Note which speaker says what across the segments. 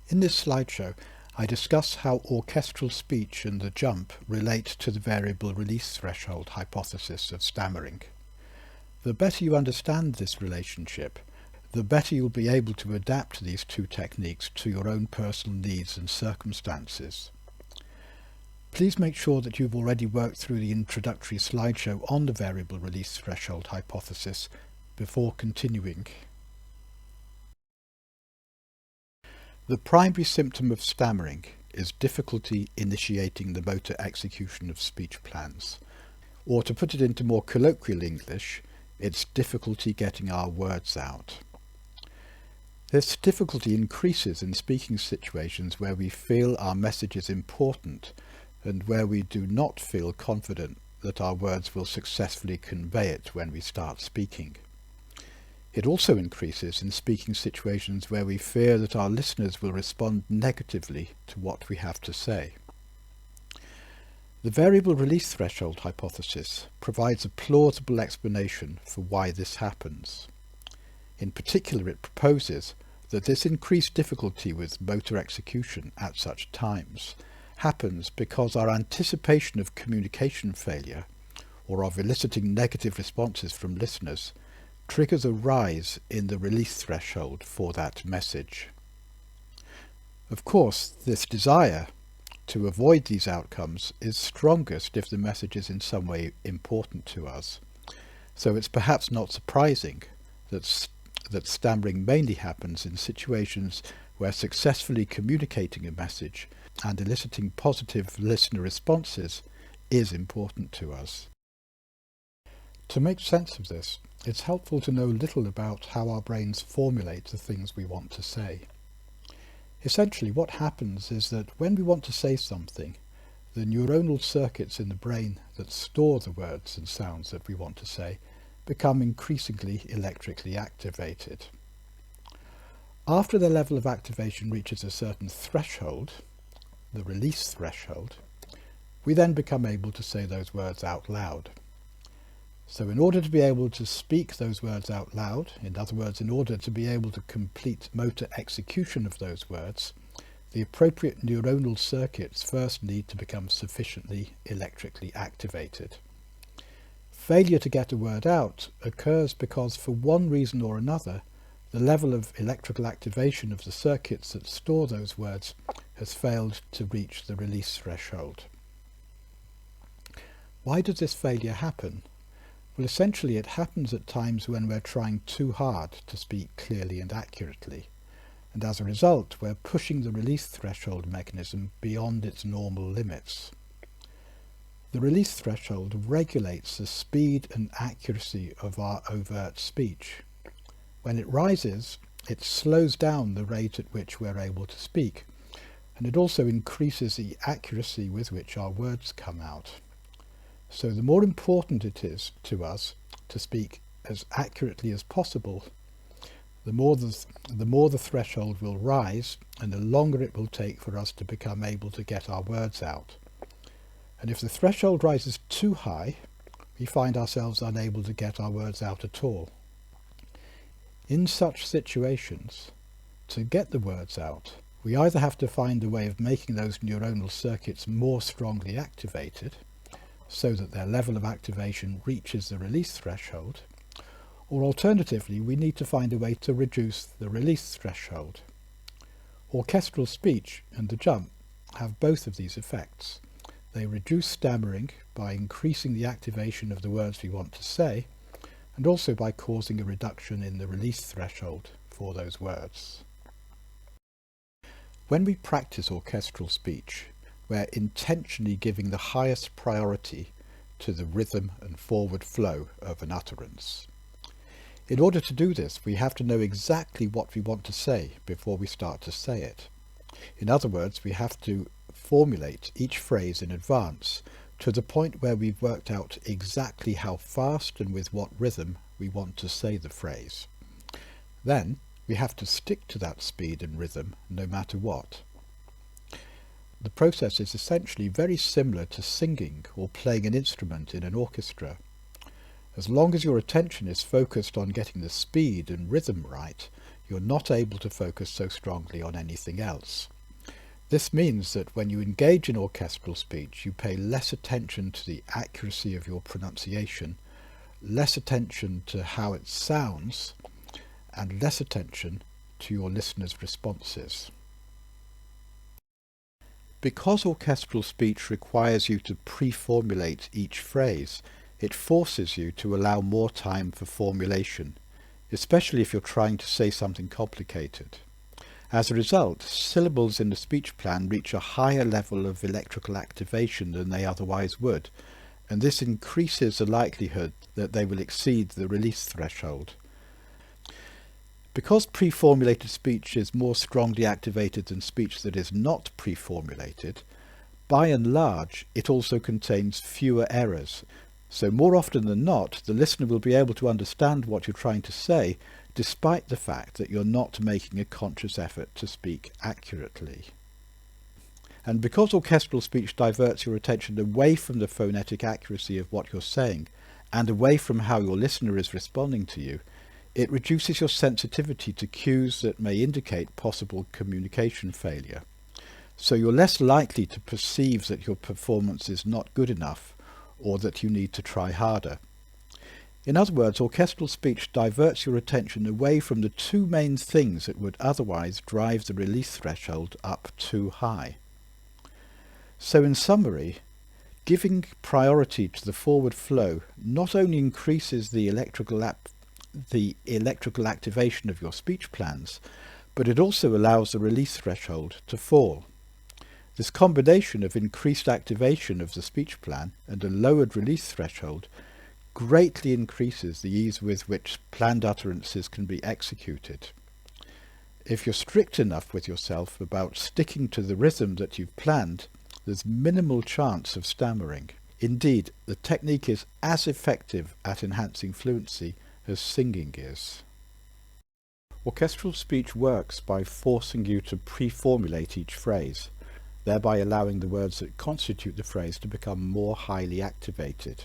Speaker 1: In this slideshow, I discuss how orchestral speech and the jump relate to the variable release threshold hypothesis of stammering. The better you understand this relationship, the better you'll be able to adapt these two techniques to your own personal needs and circumstances. Please make sure that you've already worked through the introductory slideshow on the variable release threshold hypothesis before continuing. The primary symptom of stammering is difficulty initiating the motor execution of speech plans. Or to put it into more colloquial English, it's difficulty getting our words out. This difficulty increases in speaking situations where we feel our message is important and where we do not feel confident that our words will successfully convey it when we start speaking. It also increases in speaking situations where we fear that our listeners will respond negatively to what we have to say. The variable release threshold hypothesis provides a plausible explanation for why this happens. In particular, it proposes that this increased difficulty with motor execution at such times happens because our anticipation of communication failure, or of eliciting negative responses from listeners, triggers a rise in the release threshold for that message. Of course, this desire to avoid these outcomes is strongest if the message is in some way important to us. So it's perhaps not surprising that stammering mainly happens in situations where successfully communicating a message and eliciting positive listener responses is important to us. To make sense of this, it's helpful to know little about how our brains formulate the things we want to say. Essentially, what happens is that when we want to say something, the neuronal circuits in the brain that store the words and sounds that we want to say become increasingly electrically activated. After the level of activation reaches a certain threshold, the release threshold, we then become able to say those words out loud. So in order to be able to speak those words out loud, in other words, in order to be able to complete motor execution of those words, the appropriate neuronal circuits first need to become sufficiently electrically activated. Failure to get a word out occurs because, for one reason or another, the level of electrical activation of the circuits that store those words has failed to reach the release threshold. Why does this failure happen? Well, essentially it happens at times when we're trying too hard to speak clearly and accurately, and as a result we're pushing the release threshold mechanism beyond its normal limits. The release threshold regulates the speed and accuracy of our overt speech. When it rises, it slows down the rate at which we're able to speak, and it also increases the accuracy with which our words come out. So the more important it is to us to speak as accurately as possible, the more the threshold will rise and the longer it will take for us to become able to get our words out. And if the threshold rises too high, we find ourselves unable to get our words out at all. In such situations, to get the words out, we either have to find a way of making those neuronal circuits more strongly activated, so that their level of activation reaches the release threshold, or alternatively we need to find a way to reduce the release threshold. Orchestral speech and the jump have both of these effects. They reduce stammering by increasing the activation of the words we want to say, and also by causing a reduction in the release threshold for those words. When we practice orchestral speech, we're intentionally giving the highest priority to the rhythm and forward flow of an utterance. In order to do this, we have to know exactly what we want to say before we start to say it. In other words, we have to formulate each phrase in advance to the point where we've worked out exactly how fast and with what rhythm we want to say the phrase. Then we have to stick to that speed and rhythm no matter what. The process is essentially very similar to singing or playing an instrument in an orchestra. As long as your attention is focused on getting the speed and rhythm right, you're not able to focus so strongly on anything else. This means that when you engage in orchestral speech, you pay less attention to the accuracy of your pronunciation, less attention to how it sounds, and less attention to your listeners' responses. Because orchestral speech requires you to pre-formulate each phrase, it forces you to allow more time for formulation, especially if you're trying to say something complicated. As a result, syllables in the speech plan reach a higher level of electrical activation than they otherwise would, and this increases the likelihood that they will exceed the release threshold. Because pre-formulated speech is more strongly activated than speech that is not pre-formulated, by and large it also contains fewer errors, so more often than not the listener will be able to understand what you're trying to say, despite the fact that you're not making a conscious effort to speak accurately. And because orchestral speech diverts your attention away from the phonetic accuracy of what you're saying, and away from how your listener is responding to you, it reduces your sensitivity to cues that may indicate possible communication failure. So you're less likely to perceive that your performance is not good enough, or that you need to try harder. In other words, orchestral speech diverts your attention away from the two main things that would otherwise drive the release threshold up too high. So in summary, giving priority to the forward flow not only increases the electrical activation of your speech plans, but it also allows the release threshold to fall. This combination of increased activation of the speech plan and a lowered release threshold greatly increases the ease with which planned utterances can be executed. If you're strict enough with yourself about sticking to the rhythm that you've planned, there's minimal chance of stammering. Indeed, the technique is as effective at enhancing fluency as singing is. Orchestral speech works by forcing you to pre-formulate each phrase, thereby allowing the words that constitute the phrase to become more highly activated.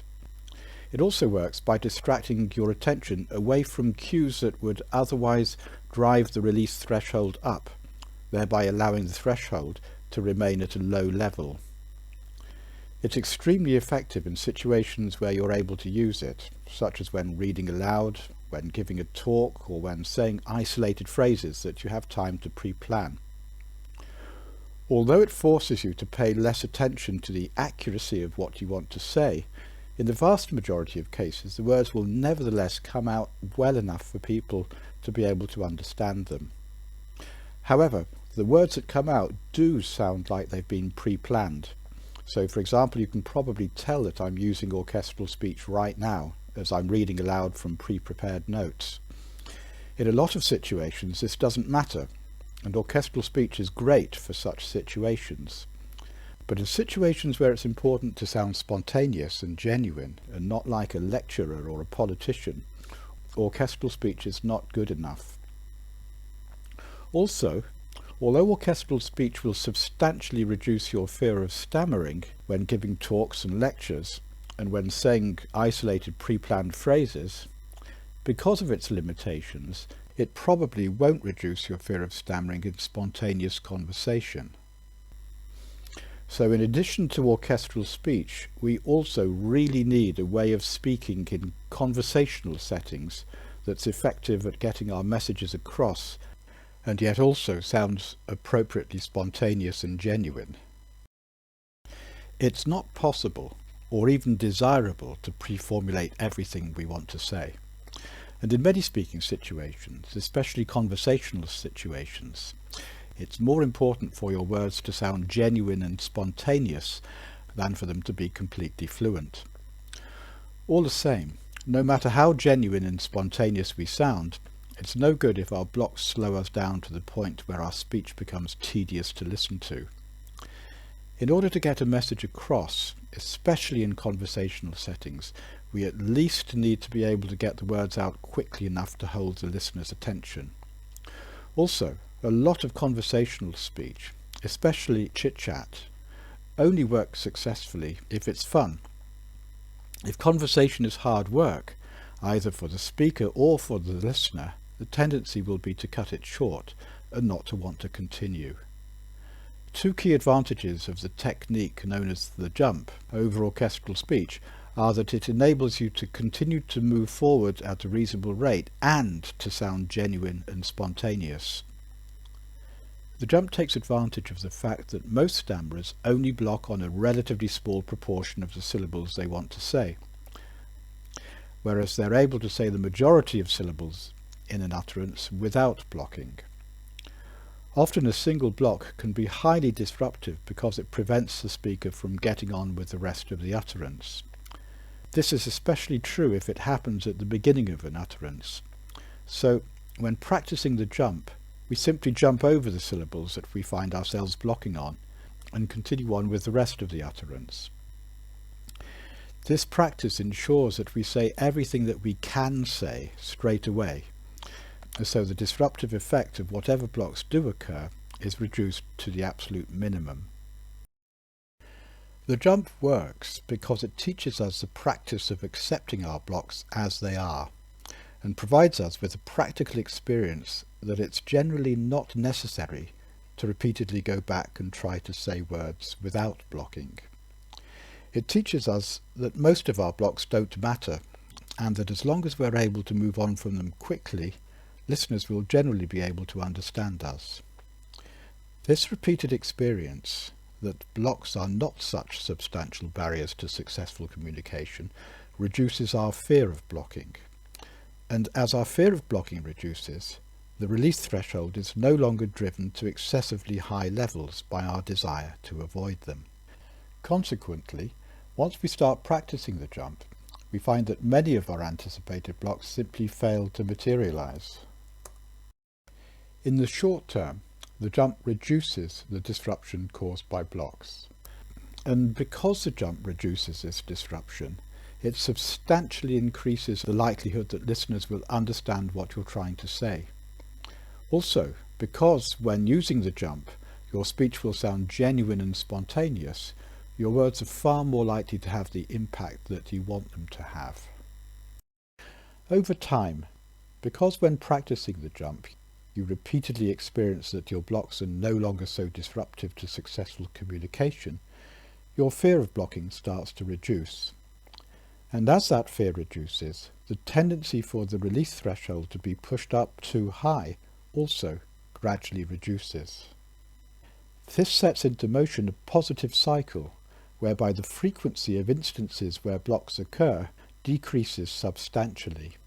Speaker 1: It also works by distracting your attention away from cues that would otherwise drive the release threshold up, thereby allowing the threshold to remain at a low level. It's extremely effective in situations where you're able to use it, such as when reading aloud, when giving a talk, or when saying isolated phrases that you have time to pre-plan. Although it forces you to pay less attention to the accuracy of what you want to say, in the vast majority of cases the words will nevertheless come out well enough for people to be able to understand them. However, the words that come out do sound like they've been pre-planned. So for example, you can probably tell that I'm using orchestral speech right now as I'm reading aloud from pre-prepared notes. In a lot of situations this doesn't matter, and orchestral speech is great for such situations. But in situations where it's important to sound spontaneous and genuine, and not like a lecturer or a politician, orchestral speech is not good enough. Also, although orchestral speech will substantially reduce your fear of stammering when giving talks and lectures, and when saying isolated pre-planned phrases, because of its limitations, it probably won't reduce your fear of stammering in spontaneous conversation. So in addition to orchestral speech, we also really need a way of speaking in conversational settings that's effective at getting our messages across, and yet also sounds appropriately spontaneous and genuine. It's not possible, or even desirable, to pre-formulate everything we want to say. And in many speaking situations, especially conversational situations, it's more important for your words to sound genuine and spontaneous than for them to be completely fluent. All the same, no matter how genuine and spontaneous we sound, it's no good if our blocks slow us down to the point where our speech becomes tedious to listen to. In order to get a message across, especially in conversational settings, we at least need to be able to get the words out quickly enough to hold the listener's attention. Also, a lot of conversational speech, especially chit-chat, only works successfully if it's fun. If conversation is hard work, either for the speaker or for the listener, the tendency will be to cut it short and not to want to continue. Two key advantages of the technique known as the jump over orchestral speech are that it enables you to continue to move forward at a reasonable rate and to sound genuine and spontaneous. The jump takes advantage of the fact that most stammerers only block on a relatively small proportion of the syllables they want to say, whereas they're able to say the majority of syllables in an utterance without blocking. Often a single block can be highly disruptive because it prevents the speaker from getting on with the rest of the utterance. This is especially true if it happens at the beginning of an utterance. So, when practicing the jump, we simply jump over the syllables that we find ourselves blocking on and continue on with the rest of the utterance. This practice ensures that we say everything that we can say straight away, so the disruptive effect of whatever blocks do occur is reduced to the absolute minimum. The jump works because it teaches us the practice of accepting our blocks as they are, and provides us with a practical experience that it's generally not necessary to repeatedly go back and try to say words without blocking. It teaches us that most of our blocks don't matter, and that as long as we're able to move on from them quickly, listeners will generally be able to understand us. This repeated experience that blocks are not such substantial barriers to successful communication reduces our fear of blocking. And as our fear of blocking reduces, the release threshold is no longer driven to excessively high levels by our desire to avoid them. Consequently, once we start practicing the jump, we find that many of our anticipated blocks simply fail to materialize. In the short term, the jump reduces the disruption caused by blocks. And because the jump reduces this disruption, it substantially increases the likelihood that listeners will understand what you're trying to say. Also, because when using the jump, your speech will sound genuine and spontaneous, your words are far more likely to have the impact that you want them to have. Over time, because when practicing the jump, you repeatedly experience that your blocks are no longer so disruptive to successful communication, your fear of blocking starts to reduce. And as that fear reduces, the tendency for the release threshold to be pushed up too high also gradually reduces. This sets into motion a positive cycle, whereby the frequency of instances where blocks occur decreases substantially.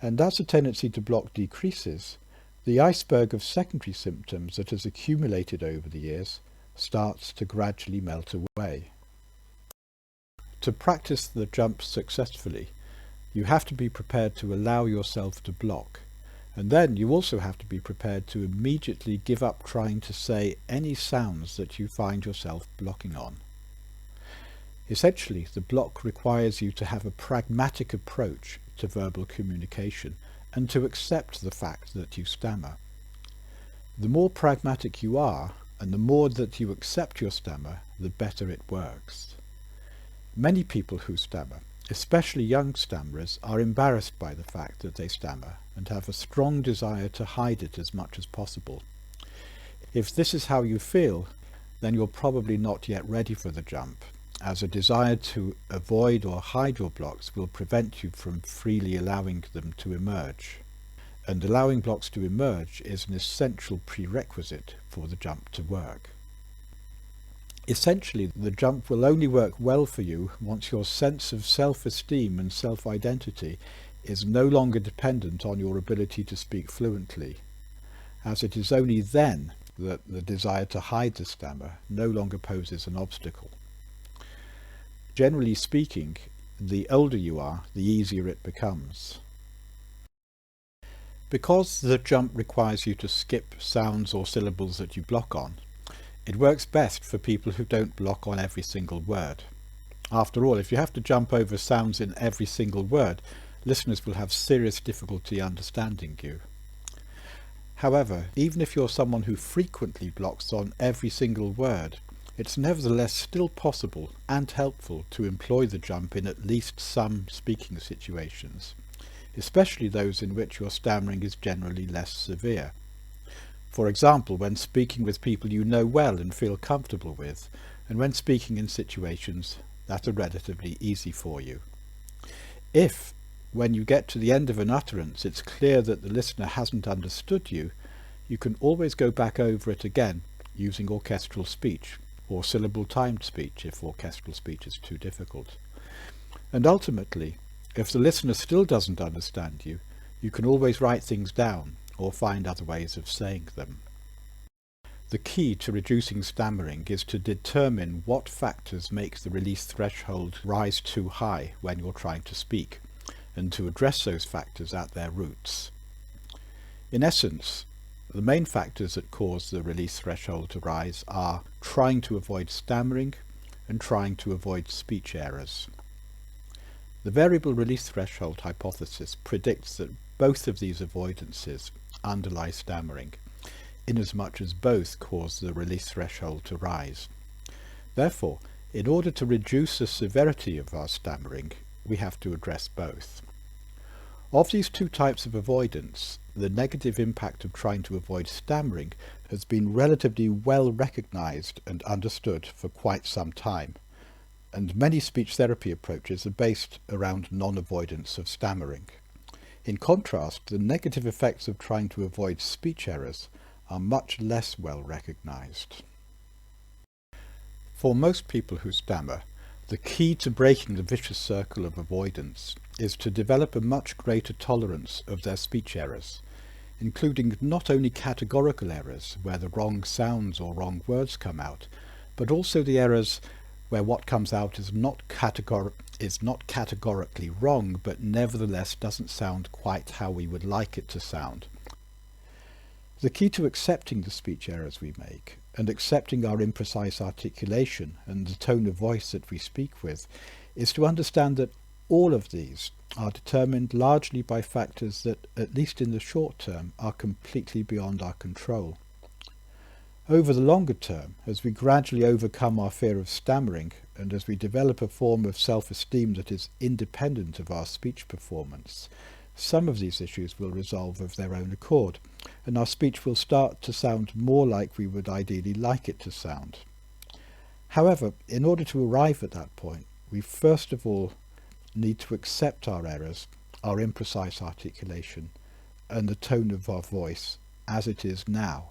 Speaker 1: And as the tendency to block decreases, the iceberg of secondary symptoms that has accumulated over the years starts to gradually melt away. To practice the jump successfully, you have to be prepared to allow yourself to block, and then you also have to be prepared to immediately give up trying to say any sounds that you find yourself blocking on. Essentially, the block requires you to have a pragmatic approach to verbal communication and to accept the fact that you stammer. The more pragmatic you are, and the more that you accept your stammer, the better it works. Many people who stammer, especially young stammerers, are embarrassed by the fact that they stammer and have a strong desire to hide it as much as possible. If this is how you feel, then you're probably not yet ready for the jump, as a desire to avoid or hide your blocks will prevent you from freely allowing them to emerge. And allowing blocks to emerge is an essential prerequisite for the jump to work. Essentially, the jump will only work well for you once your sense of self-esteem and self-identity is no longer dependent on your ability to speak fluently, as it is only then that the desire to hide the stammer no longer poses an obstacle. Generally speaking, the older you are, the easier it becomes. Because the jump requires you to skip sounds or syllables that you block on, it works best for people who don't block on every single word. After all, if you have to jump over sounds in every single word, listeners will have serious difficulty understanding you. However, even if you're someone who frequently blocks on every single word, it's nevertheless still possible and helpful to employ the jump in at least some speaking situations. especially those in which your stammering is generally less severe. For example, when speaking with people you know well and feel comfortable with, and when speaking in situations that are relatively easy for you. If, when you get to the end of an utterance, it's clear that the listener hasn't understood you, you can always go back over it again using orchestral speech, or syllable-timed speech if orchestral speech is too difficult. And ultimately, if the listener still doesn't understand you, you can always write things down or find other ways of saying them. The key to reducing stammering is to determine what factors make the release threshold rise too high when you're trying to speak, and to address those factors at their roots. In essence, the main factors that cause the release threshold to rise are trying to avoid stammering and trying to avoid speech errors. The variable release threshold hypothesis predicts that both of these avoidances underlie stammering, inasmuch as both cause the release threshold to rise. Therefore, in order to reduce the severity of our stammering, we have to address both. Of these two types of avoidance, the negative impact of trying to avoid stammering has been relatively well recognized and understood for quite some time, and many speech therapy approaches are based around non-avoidance of stammering. In contrast, the negative effects of trying to avoid speech errors are much less well recognized. For most people who stammer, the key to breaking the vicious circle of avoidance is to develop a much greater tolerance of their speech errors, including not only categorical errors where the wrong sounds or wrong words come out, but also the errors where what comes out is not categorically wrong, but nevertheless doesn't sound quite how we would like it to sound. The key to accepting the speech errors we make, and accepting our imprecise articulation and the tone of voice that we speak with, is to understand that all of these are determined largely by factors that, at least in the short term, are completely beyond our control. Over the longer term, as we gradually overcome our fear of stammering, and as we develop a form of self-esteem that is independent of our speech performance, some of these issues will resolve of their own accord, and our speech will start to sound more like we would ideally like it to sound. However, in order to arrive at that point, we first of all need to accept our errors, our imprecise articulation, and the tone of our voice as it is now.